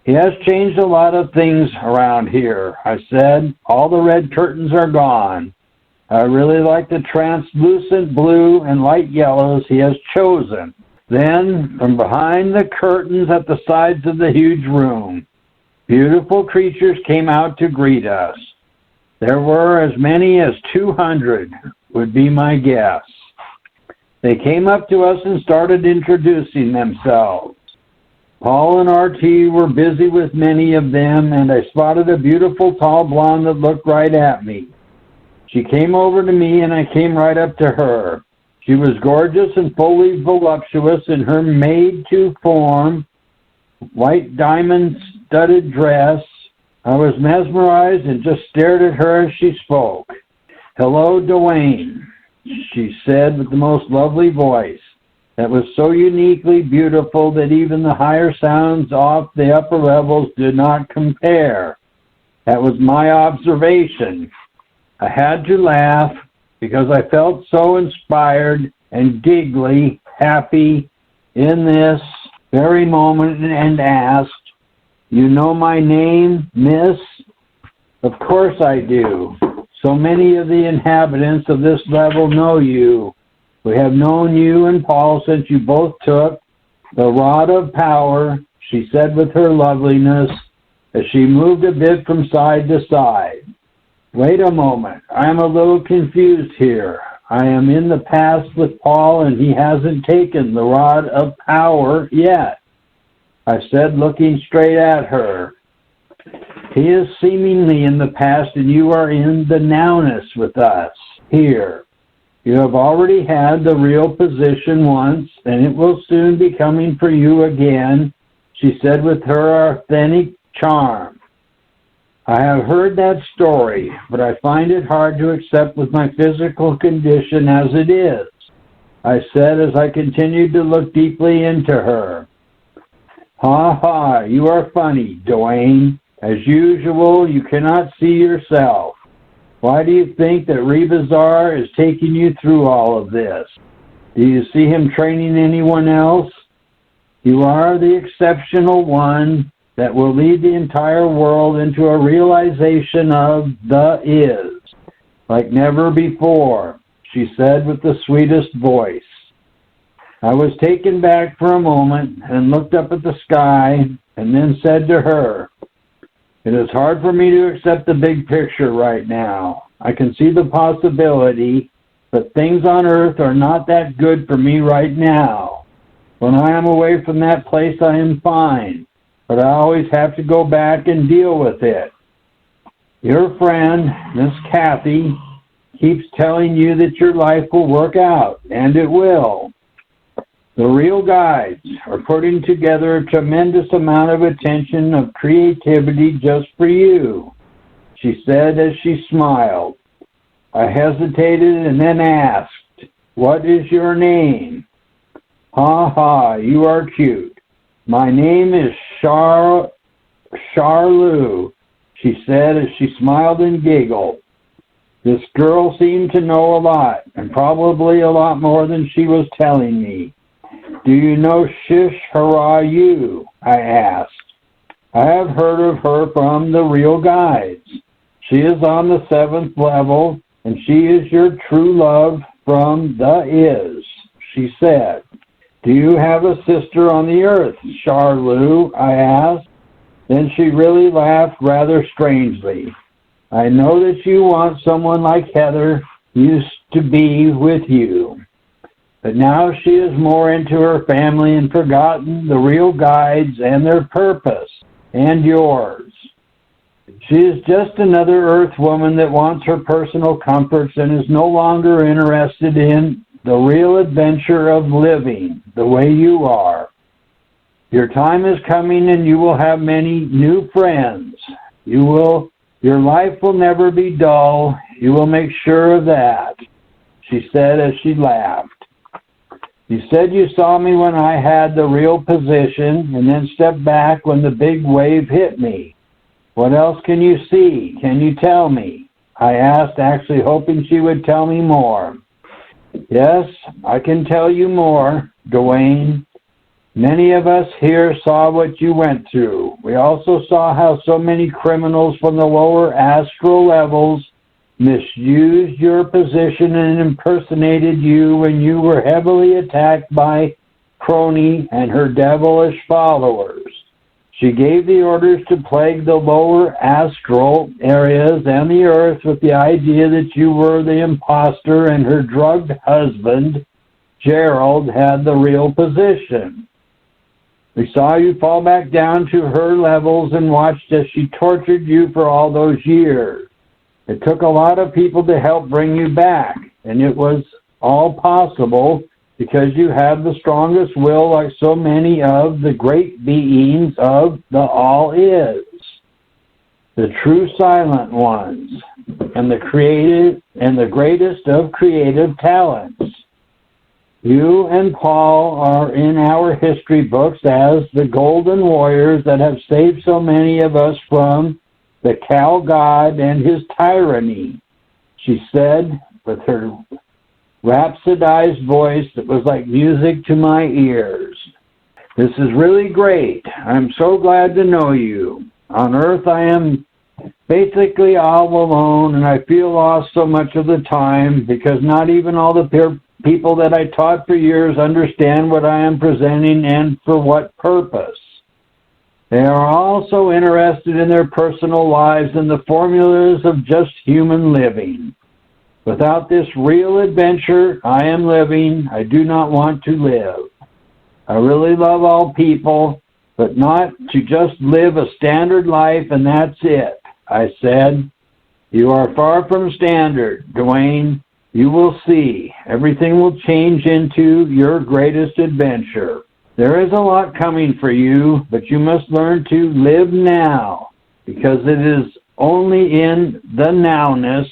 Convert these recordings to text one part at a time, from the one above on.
He has changed a lot of things around here, I said. All the red curtains are gone. I really like the translucent blue and light yellows he has chosen. Then, from behind the curtains at the sides of the huge room, beautiful creatures came out to greet us. There were as many as 200, would be my guess. They came up to us and started introducing themselves. Paul and RT were busy with many of them, and I spotted a beautiful tall blonde that looked right at me. She came over to me, and I came right up to her. She was gorgeous and fully voluptuous in her made-to-form, white diamond-studded dress. I was mesmerized and just stared at her as she spoke. "Hello, Dwayne," she said with the most lovely voice. That was so uniquely beautiful that even the higher sounds off the upper levels did not compare. That was my observation. I had to laugh because I felt so inspired and giggly, happy in this very moment, and asked, "You know my name, miss?" "Of course I do. So many of the inhabitants of this level know you. We have known you and Paul since you both took the rod of power," she said with her loveliness as she moved a bit from side to side. "Wait a moment. I am a little confused here. I am in the past with Paul and he hasn't taken the rod of power yet," I said, looking straight at her. "He is seemingly in the past and you are in the nowness with us here. You have already had the real position once, and it will soon be coming for you again," she said with her authentic charm. "I have heard that story, but I find it hard to accept with my physical condition as it is," I said as I continued to look deeply into her. "Ha ha, you are funny, Dwayne. As usual, you cannot see yourself. Why do you think that Rebazar is taking you through all of this? Do you see him training anyone else? You are the exceptional one that will lead the entire world into a realization of the is, like never before," she said with the sweetest voice. I was taken back for a moment and looked up at the sky and then said to her, "It is hard for me to accept the big picture right now. I can see the possibility, but things on earth are not that good for me right now. When I am away from that place, I am fine, but I always have to go back and deal with it. Your friend, Miss Kathy, keeps telling you that your life will work out, and it will. The real guides are putting together a tremendous amount of attention of creativity just for you," she said as she smiled. I hesitated and then asked, "What is your name?" "Ha ha, you are cute. My name is Charlou," she said as she smiled and giggled. This girl seemed to know a lot, and probably a lot more than she was telling me. "Do you know Shish Harayu?" I asked. "I have heard of her from the Real Guides. She is on the 7th level, and she is your true love from the Is," she said. "Do you have a sister on the earth, Charlou?" I asked. Then she really laughed rather strangely. "I know that you want someone like Heather used to be with you. But now she is more into her family and forgotten the Real Guides and their purpose, and yours. She is just another Earth woman that wants her personal comforts and is no longer interested in the real adventure of living the way you are. Your time is coming and you will have many new friends. Your life will never be dull. You will make sure of that," she said as she laughed. "You said you saw me when I had the real position and then stepped back when the big wave hit me. What else can you see? Can you tell me?" I asked, actually hoping she would tell me more. "Yes, I can tell you more, Dwayne. Many of us here saw what you went through. We also saw how so many criminals from the lower astral levels misused your position and impersonated you when you were heavily attacked by Crony and her devilish followers. She gave the orders to plague the lower astral areas and the earth with the idea that you were the imposter and her drugged husband, Gerald, had the real position. We saw you fall back down to her levels and watched as she tortured you for all those years. It took a lot of people to help bring you back, and it was all possible because you have the strongest will like so many of the great beings of the All-Is, the true silent ones, and the creative and the greatest of creative talents. You and Paul are in our history books as the golden warriors that have saved so many of us from the cow god and his tyranny, she said with her rhapsodized voice that was like music to my ears. This is really great. I'm so glad to know you. On Earth I am basically all alone, and I feel lost so much of the time because not even all the people that I taught for years understand what I am presenting and for what purpose. They are all so interested in their personal lives and the formulas of just human living. Without this real adventure I am living, I do not want to live. I really love all people, but not to just live a standard life and that's it, I said. You are far from standard, Dwayne. You will see. Everything will change into your greatest adventure. There is a lot coming for you, but you must learn to live now, because it is only in the nowness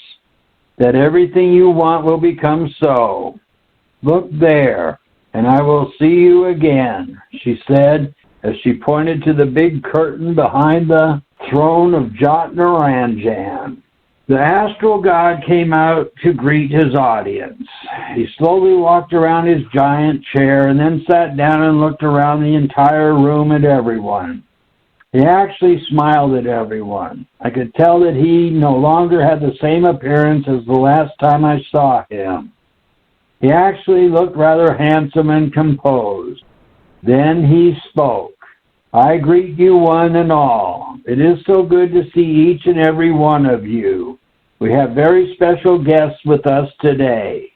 that everything you want will become so. Look there, and I will see you again, she said, as she pointed to the big curtain behind the throne of Jot Naranjan. The astral god came out to greet his audience. He slowly walked around his giant chair and then sat down and looked around the entire room at everyone. He actually smiled at everyone. I could tell that he no longer had the same appearance as the last time I saw him. He actually looked rather handsome and composed. Then he spoke. I greet you one and all. It is so good to see each and every one of you. We have very special guests with us today.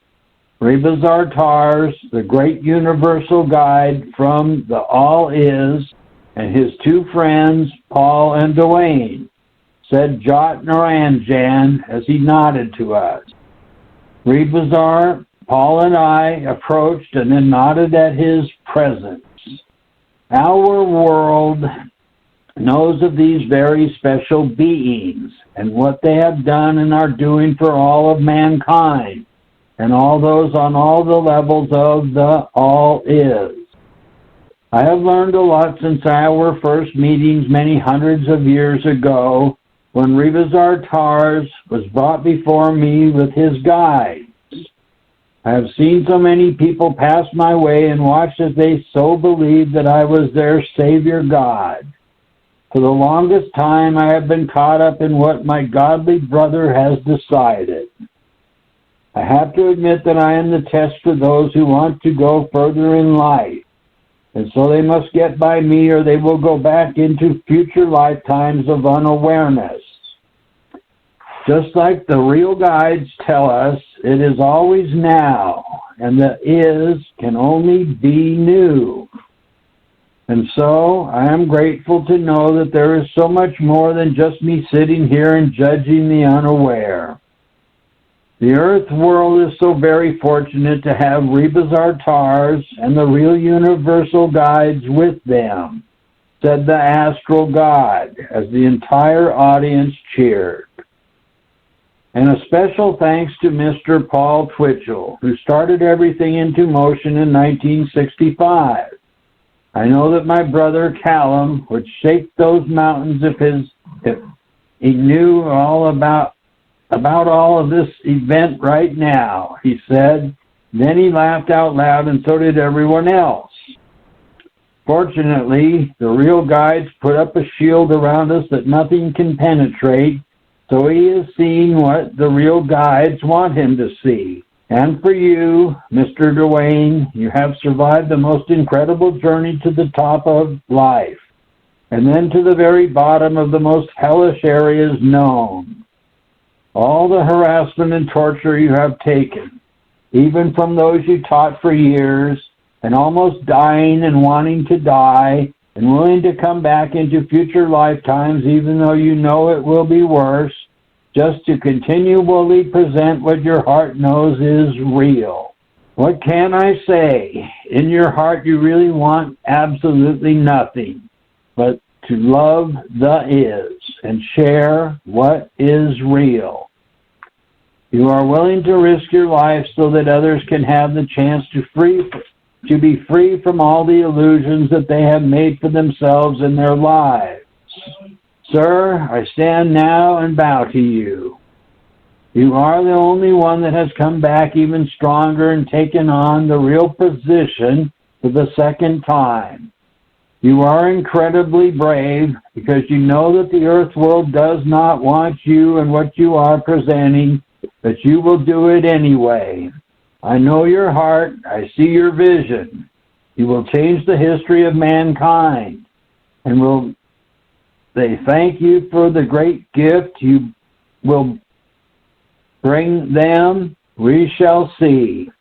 Rebazar Tars, the great universal guide from the All-Is, and his two friends, Paul and Dwayne, said Jot Naranjan as he nodded to us. Rebazar, Paul and I approached and then nodded at his presence. Our world knows of these very special beings and what they have done and are doing for all of mankind and all those on all the levels of the All-Is. I have learned a lot since our first meetings many hundreds of years ago when Rebazar Tars was brought before me with his guides. I have seen so many people pass my way and watched as they so believed that I was their Savior God. For the longest time, I have been caught up in what my godly brother has decided. I have to admit that I am the test for those who want to go further in life, and so they must get by me or they will go back into future lifetimes of unawareness. Just like the real guides tell us, it is always now, and the is can only be new. And so, I am grateful to know that there is so much more than just me sitting here and judging the unaware. The Earth world is so very fortunate to have Rebazar Tars and the real universal guides with them, said the astral god, as the entire audience cheered. And a special thanks to Mr. Paul Twitchell, who started everything into motion in 1965. I know that my brother Callum would shake those mountains if he knew all about all of this event right now, he said. Then he laughed out loud, and so did everyone else. Fortunately, the real guides put up a shield around us that nothing can penetrate, so he is seeing what the real guides want him to see. And for you, Mr. Dwayne, you have survived the most incredible journey to the top of life, and then to the very bottom of the most hellish areas known. All the harassment and torture you have taken, even from those you taught for years, and almost dying and wanting to die, and willing to come back into future lifetimes even though you know it will be worse, just to continually present what your heart knows is real. What can I say? In your heart you really want absolutely nothing but to love the is and share what is real. You are willing to risk your life so that others can have the chance to be free from all the illusions that they have made for themselves in their lives. Sir, I stand now and bow to you. You are the only one that has come back even stronger and taken on the real position for the second time. You are incredibly brave because you know that the earth world does not want you and what you are presenting, but you will do it anyway. I know your heart. I see your vision. You will change the history of mankind, and will they thank you for the great gift you will bring them? We shall see.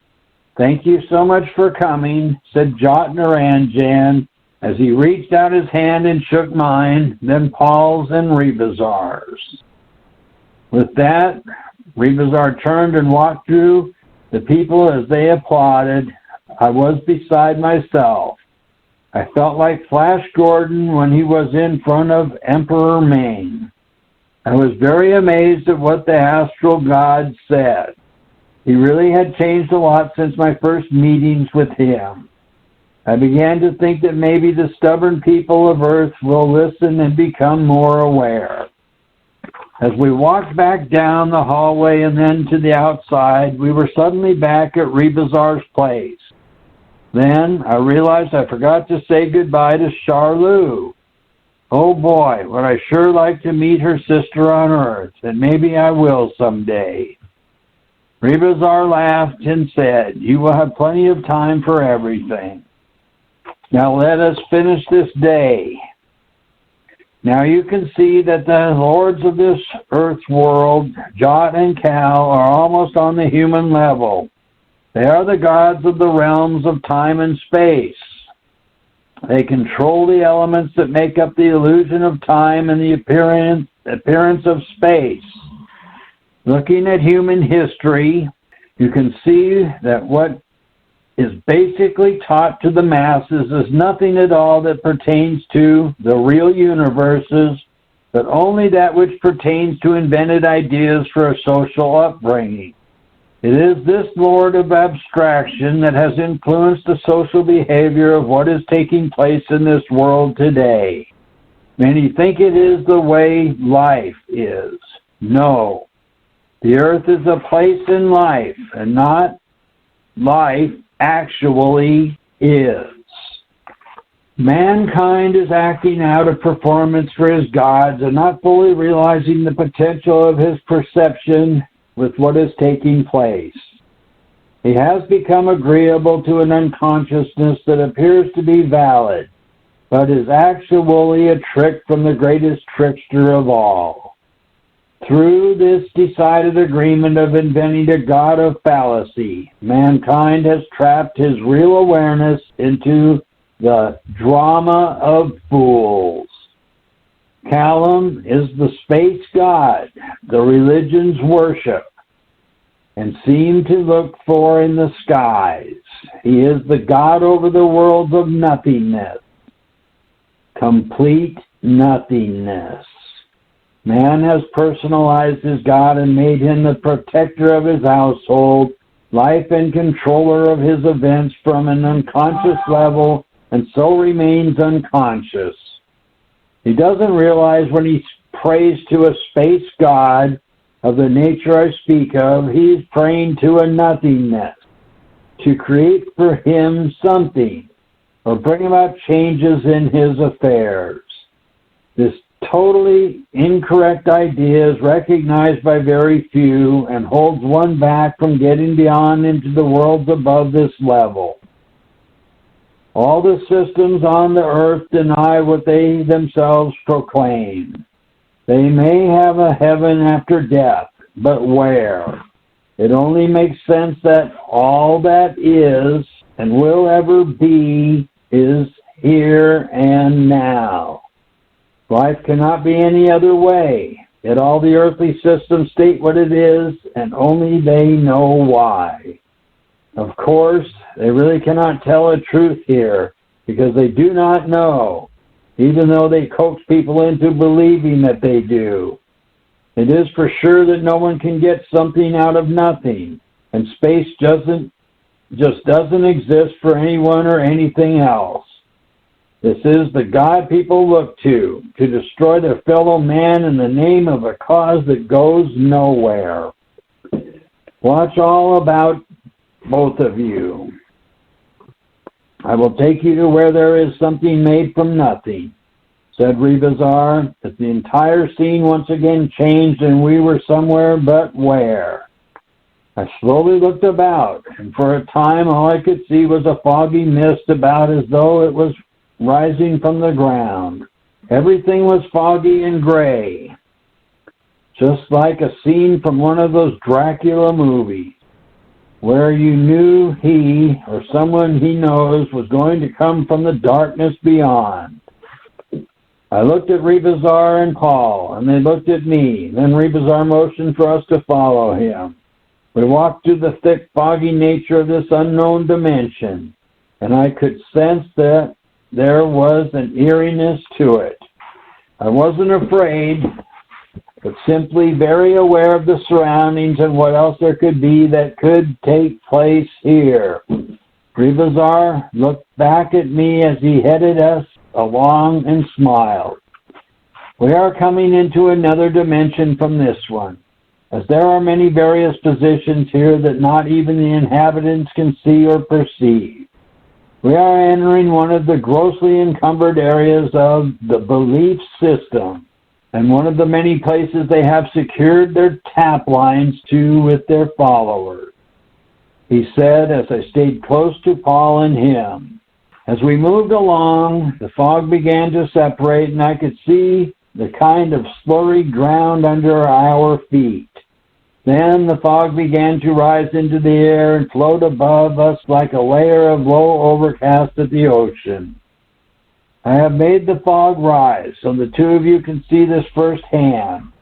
Thank you so much for coming, said Jot Naranjan, as he reached out his hand and shook mine, then Paul's and Rebazar's. With that, Rebazar turned and walked through the people as they applauded. I was beside myself. I felt like Flash Gordon when he was in front of Emperor Ming. I was very amazed at what the astral god said. He really had changed a lot since my first meetings with him. I began to think that maybe the stubborn people of Earth will listen and become more aware. As we walked back down the hallway and then to the outside, we were suddenly back at Rebazar's place. Then I realized I forgot to say goodbye to Charlou. Oh boy, would I sure like to meet her sister on Earth, and maybe I will someday. Rebazar laughed and said, "You will have plenty of time for everything. Now let us finish this day." Now you can see that the lords of this earth world, Jot and Cal, are almost on the human level. They are the gods of the realms of time and space. They control the elements that make up the illusion of time and the appearance of space. Looking at human history, you can see that what is basically taught to the masses is nothing at all that pertains to the real universes, but only that which pertains to invented ideas for a social upbringing. It is this lord of abstraction that has influenced the social behavior of what is taking place in this world today. Many think it is the way life is. No. The earth is a place in life, and not life actually is. Mankind is acting out a performance for his gods and not fully realizing the potential of his perception with what is taking place. He has become agreeable to an unconsciousness that appears to be valid, but is actually a trick from the greatest trickster of all. Through this decided agreement of inventing a god of fallacy, mankind has trapped his real awareness into the drama of fools. Callum is the space god the religions worship and seem to look for in the skies. He is the god over the worlds of nothingness, complete nothingness. Man has personalized his God and made him the protector of his household, life and controller of his events from an unconscious level, and so remains unconscious. He doesn't realize when he prays to a space god of the nature I speak of, he's praying to a nothingness to create for him something, or bring about changes in his affairs. This totally incorrect idea is recognized by very few and holds one back from getting beyond into the worlds above this level. All the systems on the earth deny what they themselves proclaim. They may have a heaven after death, but where? It only makes sense that all that is and will ever be is here and now. Life cannot be any other way. Yet all the earthly systems state what it is, and only they know why. Of course, they really cannot tell a truth here, because they do not know, even though they coax people into believing that they do. It is for sure that no one can get something out of nothing, and space just doesn't exist for anyone or anything else. This is the God people look to destroy their fellow man in the name of a cause that goes nowhere. Watch all about both of you. I will take you to where there is something made from nothing, said Rebazar, as the entire scene once again changed and we were somewhere but where. I slowly looked about, and for a time all I could see was a foggy mist about as though it was rising from the ground. Everything was foggy and gray, just like a scene from one of those Dracula movies, where you knew he or someone he knows was going to come from the darkness beyond. I looked at Rebazar and Paul, and they looked at me. Then Rebazar motioned for us to follow him. We walked through the thick, foggy nature of this unknown dimension, and I could sense that there was an eeriness to it. I wasn't afraid, but simply very aware of the surroundings and what else there could be that could take place here. Rebazar looked back at me as he headed us along and smiled. We are coming into another dimension from this one, as there are many various positions here that not even the inhabitants can see or perceive. We are entering one of the grossly encumbered areas of the belief system, and one of the many places they have secured their tap lines to with their followers, he said as I stayed close to Paul and him. As we moved along, the fog began to separate, and I could see the kind of slurry ground under our feet. Then the fog began to rise into the air and float above us like a layer of low overcast at the ocean. I have made the fog rise so the two of you can see this firsthand.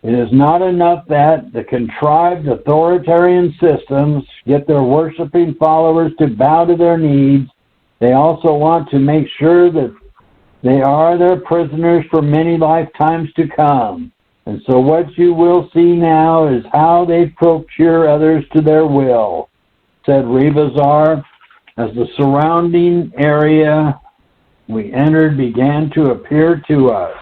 It is not enough that the contrived authoritarian systems get their worshiping followers to bow to their needs. They also want to make sure that they are their prisoners for many lifetimes to come. And so what you will see now is how they procure others to their will, said Rebazar, as the surrounding area we entered began to appear to us.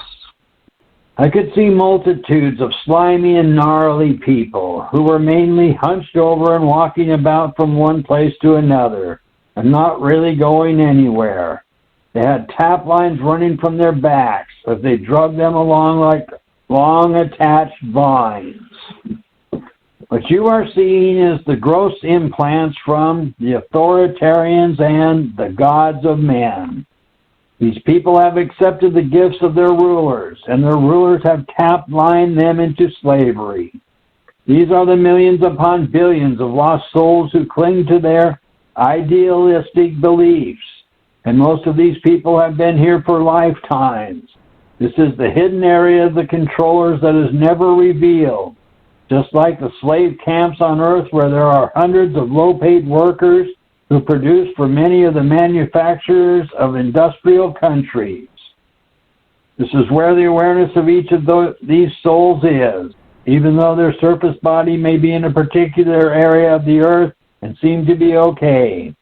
I could see multitudes of slimy and gnarly people who were mainly hunched over and walking about from one place to another and not really going anywhere. They had tap lines running from their backs as they drug them along like long attached vines. What you are seeing is the gross implants from the authoritarians and the gods of men. These people have accepted the gifts of their rulers, and their rulers have tap-lined them into slavery. These are the millions upon billions of lost souls who cling to their idealistic beliefs, and most of these people have been here for lifetimes. This is the hidden area of the controllers that is never revealed, just like the slave camps on Earth where there are hundreds of low-paid workers who produce for many of the manufacturers of industrial countries. This is where the awareness of each of these souls is, even though their surface body may be in a particular area of the Earth and seem to be okay.